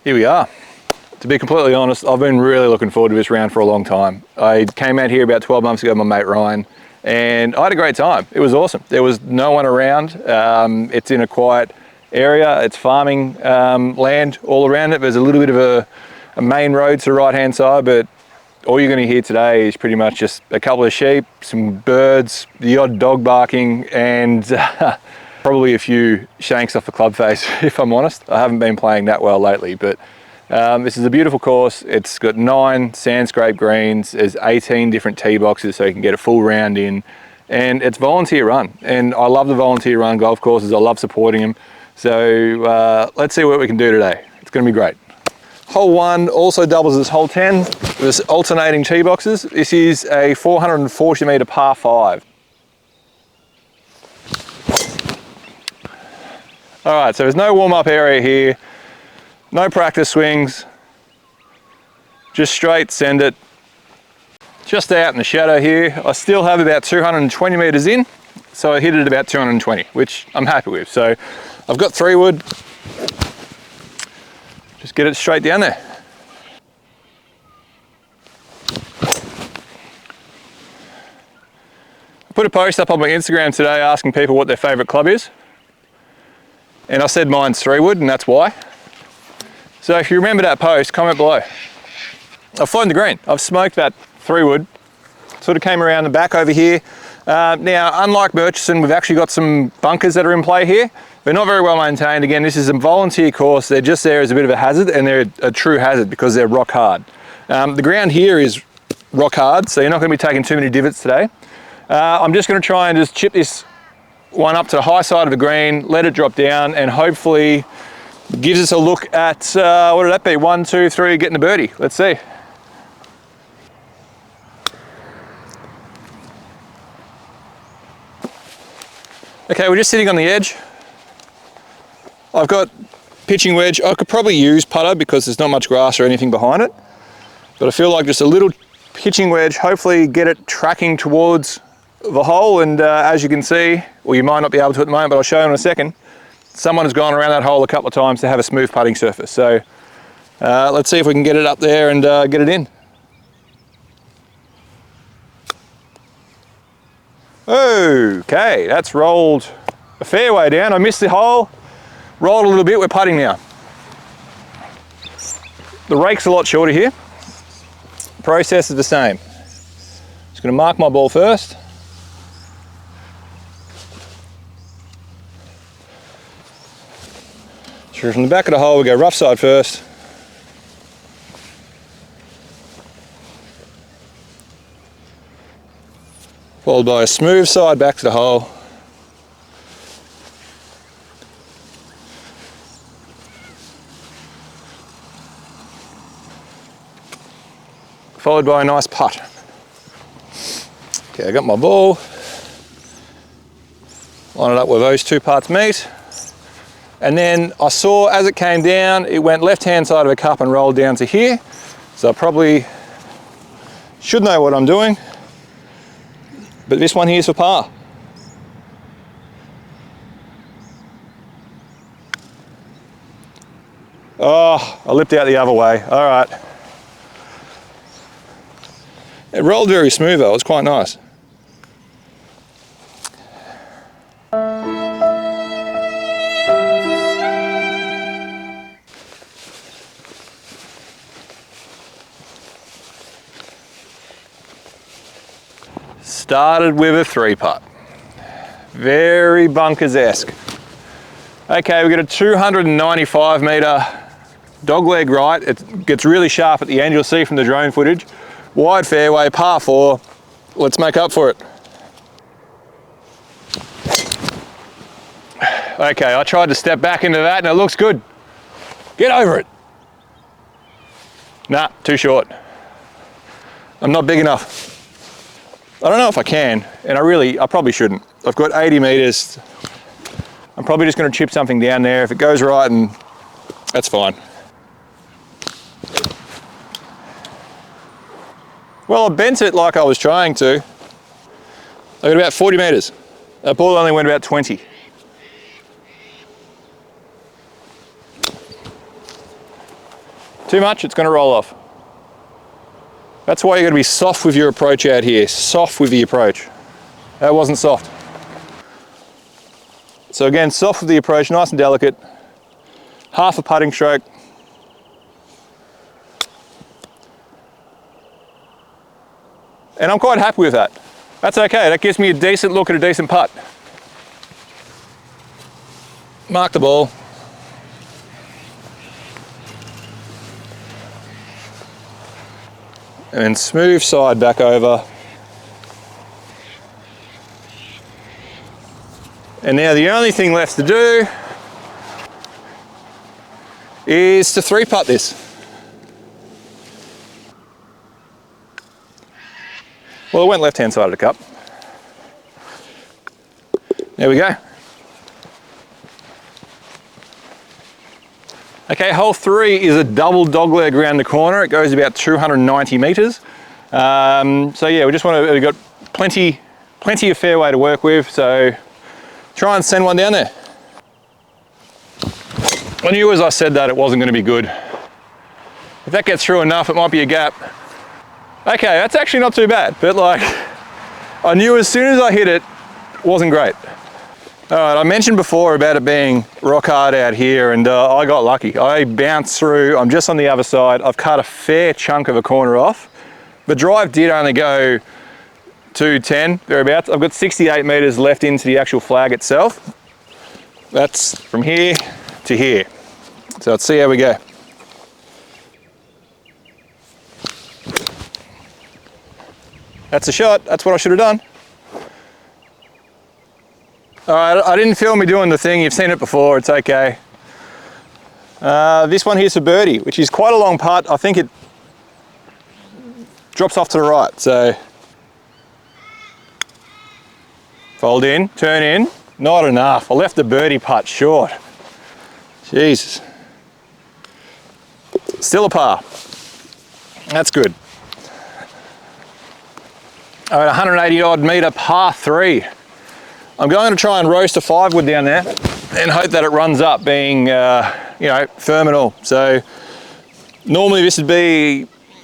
Here we are. To be completely honest, I've been really looking forward to this round for a long time. I came out here about 12 months ago with my mate Ryan, and I had a great time. It was awesome. There was no one around. It's in a quiet area. It's farming land all around it. There's a little bit of a main road to the right-hand side, but all you're going to hear today is pretty much just a couple of sheep, some birds, the odd dog barking, and probably a few shanks off the club face, if I'm honest. I haven't been playing that well lately, but this is a beautiful course. It's got 9 sand scrape greens. There's 18 different tee boxes, so you can get a full round in. And it's volunteer run. And I love the volunteer run golf courses. I love supporting them. So let's see what we can do today. It's going to be great. Hole 1 also doubles as hole 10. There's alternating tee boxes. This is a 440 metre par 5. All right, so there's no warm-up area here. No practice swings, just straight send it. Just out in the shadow here, I still have about 220 metres in, so I hit it at about 220, which I'm happy with. So I've got 3-wood, just get it straight down there. I put a post up on my Instagram today asking people what their favourite club is, and I said mine's 3-wood, and that's why. So if you remember that post, comment below. I've flown the green. I've smoked that 3-wood. Sort of came around the back over here. Now, unlike Murchison, we've actually got some bunkers that are in play here. They're not very well maintained. Again, this is a volunteer course. They're just there as a bit of a hazard, and they're a true hazard because they're rock hard. The ground here is rock hard, so you're not going to be taking too many divots today. I'm just going to try and just chip this one up to the high side of the green, let it drop down, and hopefully gives us a look at, what did that be? 1, 2, 3, getting a birdie. Let's see. Okay, we're just sitting on the edge. I've got pitching wedge. I could probably use putter because there's not much grass or anything behind it. But I feel like just a little pitching wedge, hopefully get it tracking towards the hole. And as you can see, well, you might not be able to at the moment, but I'll show you in a second. Someone has gone around that hole a couple of times to have a smooth putting surface. So let's see if we can get it up there and get it in. Okay, that's rolled a fair way down. I missed the hole, rolled a little bit. We're putting now. The rake's a lot shorter here. The process is the same. Just going to mark my ball first. So from the back of the hole we go rough side first. Followed by a smooth side back to the hole. Followed by a nice putt. Okay, I got my ball. Line it up where those 2 parts meet. And then I saw as it came down, it went left-hand side of a cup and rolled down to here. So I probably should know what I'm doing. But this one here is for par. Oh, I lipped out the other way. All right. It rolled very smooth though, it was quite nice. Started with a 3-putt. Very bunkers-esque. Okay, we've got a 295 metre dogleg right. It gets really sharp at the end, you'll see from the drone footage. Wide fairway, par 4. Let's make up for it. Okay, I tried to step back into that and it looks good. Get over it. Nah, too short. I'm not big enough. I don't know if I can, and I probably shouldn't. I've got 80 metres. I'm probably just going to chip something down there. If it goes right, and that's fine. Well, I bent it like I was trying to. I got about 40 metres. That ball only went about 20. Too much, it's going to roll off. That's why you've got to be soft with your approach out here. Soft with the approach. That wasn't soft. So again, soft with the approach, nice and delicate. Half a putting stroke. And I'm quite happy with that. That's okay, that gives me a decent look at a decent putt. Mark the ball. And then smooth side back over. And now the only thing left to do is to 3-putt this. Well, it went left-hand side of the cup. There we go. Okay, hole 3 is a double dogleg around the corner. It goes about 290 metres. So yeah, we've got plenty of fairway to work with, so try and send one down there. I knew as I said that it wasn't going to be good. If that gets through enough, it might be a gap. Okay, that's actually not too bad, but like, I knew as soon as I hit it, it wasn't great. All right, I mentioned before about it being rock hard out here, and I got lucky. I bounced through, I'm just on the other side. I've cut a fair chunk of a corner off. The drive did only go 210, thereabouts. I've got 68 metres left into the actual flag itself. That's from here to here. So let's see how we go. That's a shot, that's what I should have done. All right, I didn't film me doing the thing, you've seen it before, it's okay. This one here's for birdie, which is quite a long putt. I think it drops off to the right, so. Fold in, turn in, not enough. I left the birdie putt short. Jesus. Still a par, that's good. All right, 180 odd metre par 3. I'm going to try and roast a 5-wood down there and hope that it runs up, being, you know, firm and all. So normally this would be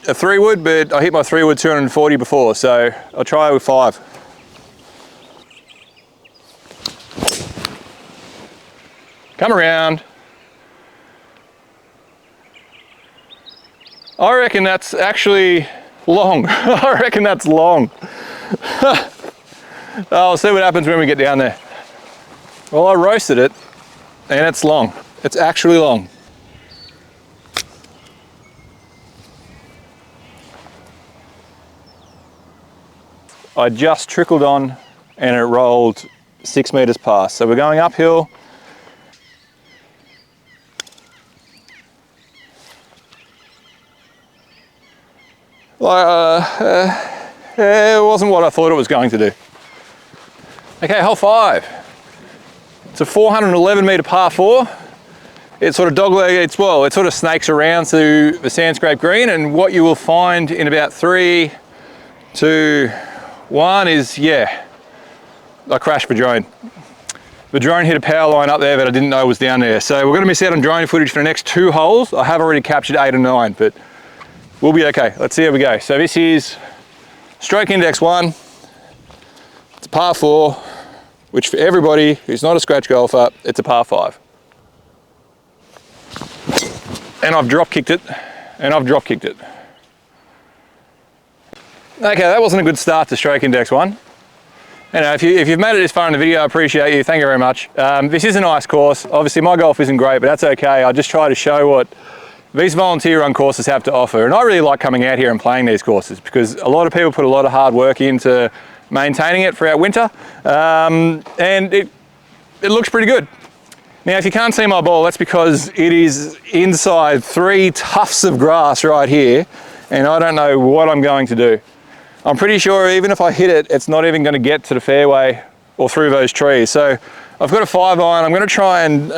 a 3-wood, but I hit my 3-wood 240 before, so I'll try with 5. Come around. I reckon that's actually long. I reckon that's long. I'll see what happens when we get down there. Well, I roasted it and it's long. It's actually long. I just trickled on and it rolled 6 metres past. So we're going uphill. It wasn't what I thought it was going to do. Okay, hole 5. It's a 411 metre par 4. It's sort of dogleg, it sort of snakes around to the sand scrape green, and what you will find in about 3, 2, 1 is, yeah, I crashed the drone. The drone hit a power line up there that I didn't know was down there. So we're going to miss out on drone footage for the next 2 holes. I have already captured 8 and 9, but we'll be okay. Let's see how we go. So this is stroke index 1. It's a par 4, which for everybody who's not a scratch golfer, it's a par 5. And I've drop kicked it, and I've drop kicked it. Okay, that wasn't a good start to stroke index 1. You know, if you've made it this far in the video, I appreciate you. Thank you very much. This is a nice course. Obviously, my golf isn't great, but that's okay. I just try to show what these volunteer run courses have to offer. And I really like coming out here and playing these courses because a lot of people put a lot of hard work into maintaining it throughout winter. And it looks pretty good. Now, if you can't see my ball, that's because it is inside 3 tufts of grass right here, and I don't know what I'm going to do. I'm pretty sure even if I hit it, it's not even going to get to the fairway or through those trees. So I've got a 5-iron. I'm going to try and,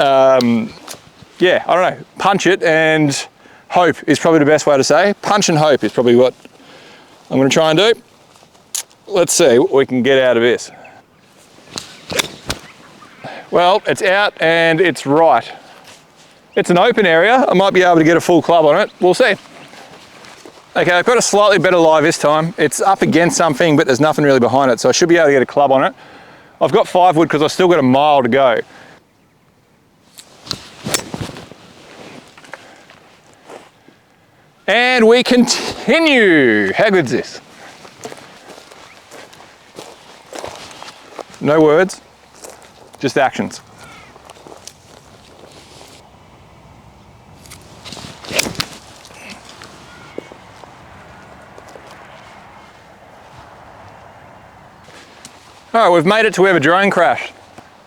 yeah, I don't know, punch it and hope is probably the best way to say. Punch and hope is probably what I'm going to try and do. Let's see what we can get out of this. Well, it's out and it's right. It's an open area. I might be able to get a full club on it. We'll see. Okay, I've got a slightly better lie this time. It's up against something, but there's nothing really behind it, so I should be able to get a club on it. I've got 5 wood because I've still got a mile to go. And we continue. How good's this? No words, just actions. All right, we've made it to where the drone crashed.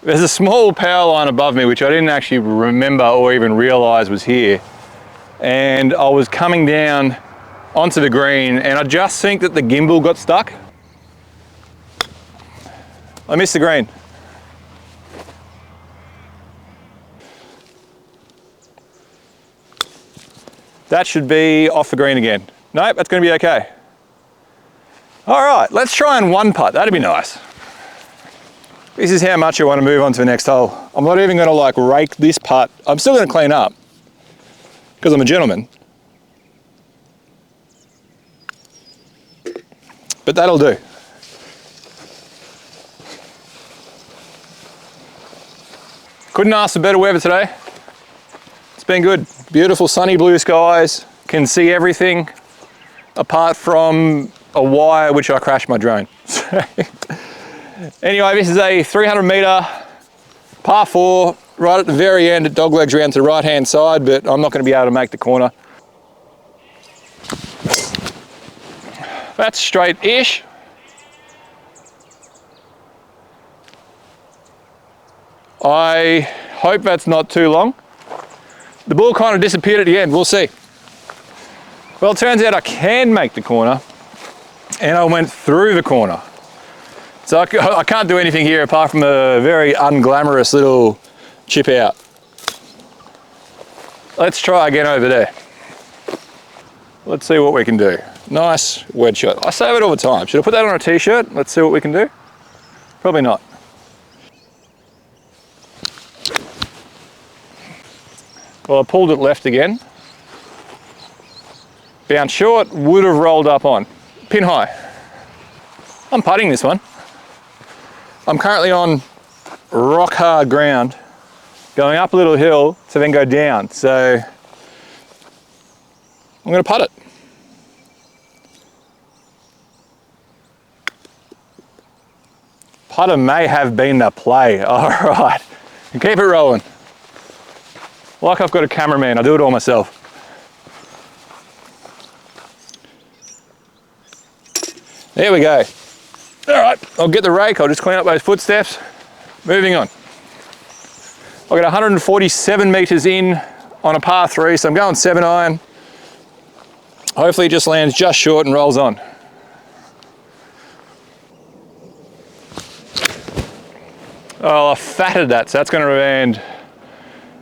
There's a small power line above me, which I didn't actually remember or even realize was here. And I was coming down onto the green and I just think that the gimbal got stuck. I missed the green. That should be off the green again. Nope, that's going to be okay. All right, let's try and one putt. That'd be nice. This is how much I want to move on to the next hole. I'm not even going to like rake this putt. I'm still going to clean up because I'm a gentleman. But that'll do. Couldn't ask for better weather today. It's been good. Beautiful sunny blue skies. Can see everything apart from a wire which I crashed my drone. Anyway, this is a 300 metre par 4 right at the very end. It doglegs around to the right hand side, but I'm not going to be able to make the corner. That's straight-ish. I hope that's not too long. The ball kind of disappeared at the end, we'll see. Well, it turns out I can make the corner, and I went through the corner. So I can't do anything here apart from a very unglamorous little chip out. Let's try again over there. Let's see what we can do. Nice wedge shot. I say it all the time. Should I put that on a t-shirt? Let's see what we can do. Probably not. Well, I pulled it left again. Bounce short, would have rolled up on. Pin high. I'm putting this one. I'm currently on rock hard ground, going up a little hill to then go down. So I'm going to putt it. Putter may have been the play. All right, and keep it rolling. Like I've got a cameraman, I do it all myself. There we go. All right, I'll get the rake, I'll just clean up those footsteps. Moving on. I've got 147 metres in on a par 3, so I'm going 7 iron. Hopefully it just lands just short and rolls on. Oh, I fatted that, so that's going to land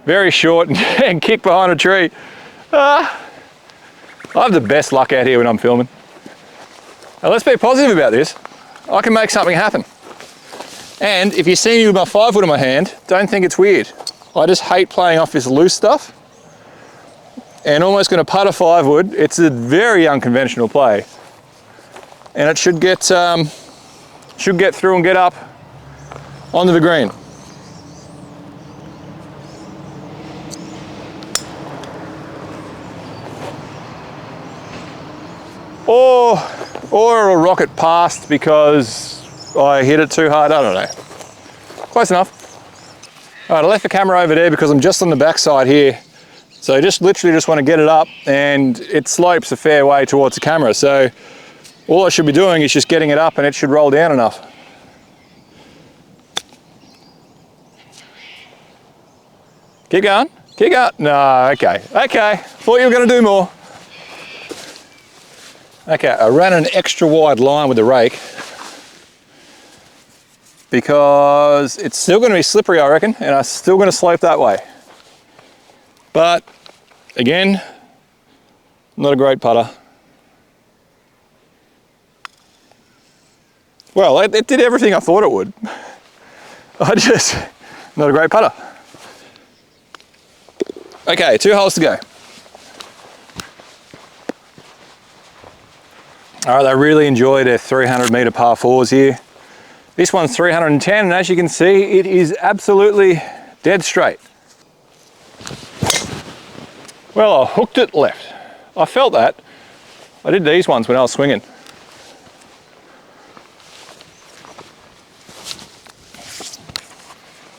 very short and kick behind a tree. I have the best luck out here when I'm filming. Now let's be positive about this. I can make something happen. And if you see me with my 5 wood in my hand, don't think it's weird. I just hate playing off this loose stuff. And almost going to putt a 5 wood. It's a very unconventional play. And it should get through and get up onto the green. Or it'll rocket past because I hit it too hard, I don't know. Close enough. All right, I left the camera over there because I'm just on the back side here. So I literally just want to get it up, and it slopes a fair way towards the camera. So all I should be doing is just getting it up and it should roll down enough. Keep going, keep going. No, okay, thought you were going to do more. Okay, I ran an extra wide line with the rake because it's still going to be slippery, I reckon, and I'm still going to slope that way. But again, not a great putter. Well, it did everything I thought it would. Not a great putter. Okay, 2 holes to go. All right, I really enjoy their 300 metre par 4s here. This one's 310, and as you can see, it is absolutely dead straight. Well, I hooked it left. I felt that. I did these ones when I was swinging.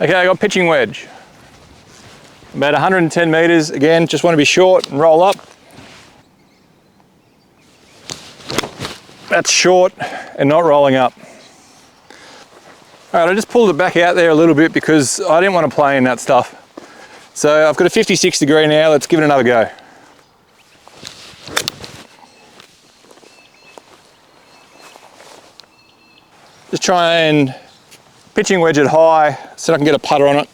Okay, I got pitching wedge. About 110 metres. Again, just want to be short and roll up. That's short and not rolling up. All right, I just pulled it back out there a little bit because I didn't want to play in that stuff. So I've got a 56 degree now. Let's give it another go. Just try and pitching wedge it high so I can get a putter on it.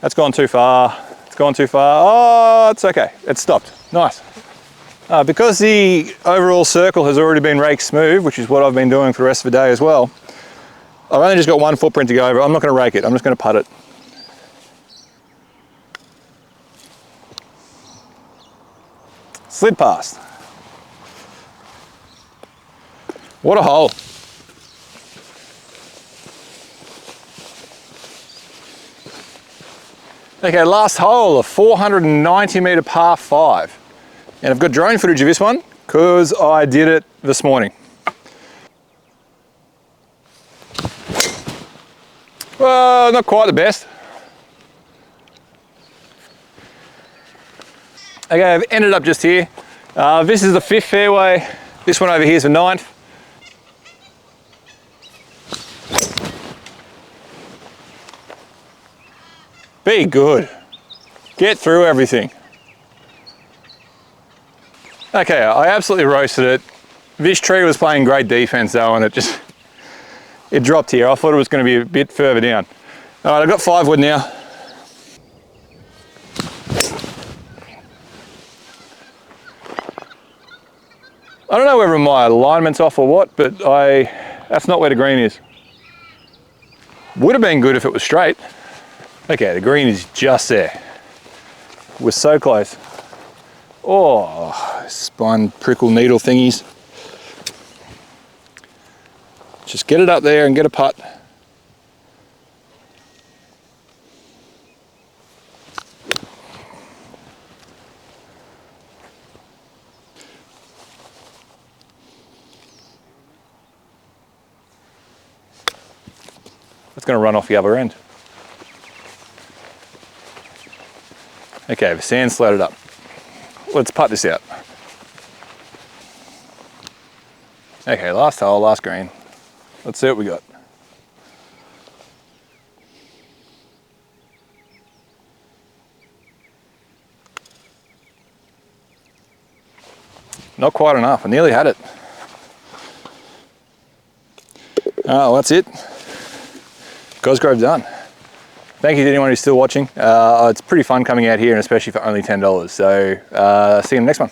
That's gone too far. It's gone too far. Oh, it's okay. It's stopped. Nice. Because the overall circle has already been raked smooth, which is what I've been doing for the rest of the day as well, I've only just got one footprint to go over. I'm not going to rake it. I'm just going to putt it. Slid past. What a hole. Okay, last hole, a 490 metre par 5. And I've got drone footage of this one because I did it this morning. Well, not quite the best. Okay, I've ended up just here. This is the 5th fairway. This one over here is the 9th. Be good. Get through everything. Okay, I absolutely roasted it. This tree was playing great defense though, and it dropped here. I thought it was going to be a bit further down. All right, I've got 5 wood now. I don't know whether my alignment's off or what, but that's not where the green is. Would have been good if it was straight. Okay, the green is just there. We're so close. Oh, spine prickle needle thingies. Just get it up there and get a putt. That's going to run off the other end. Okay, the sand's floated up. Let's putt this out. Okay, last hole, last green. Let's see what we got. Not quite enough, I nearly had it. Oh, that's it. Cosgrove done. Thank you to anyone who's still watching. It's pretty fun coming out here, and especially for only $10. So see you in the next one.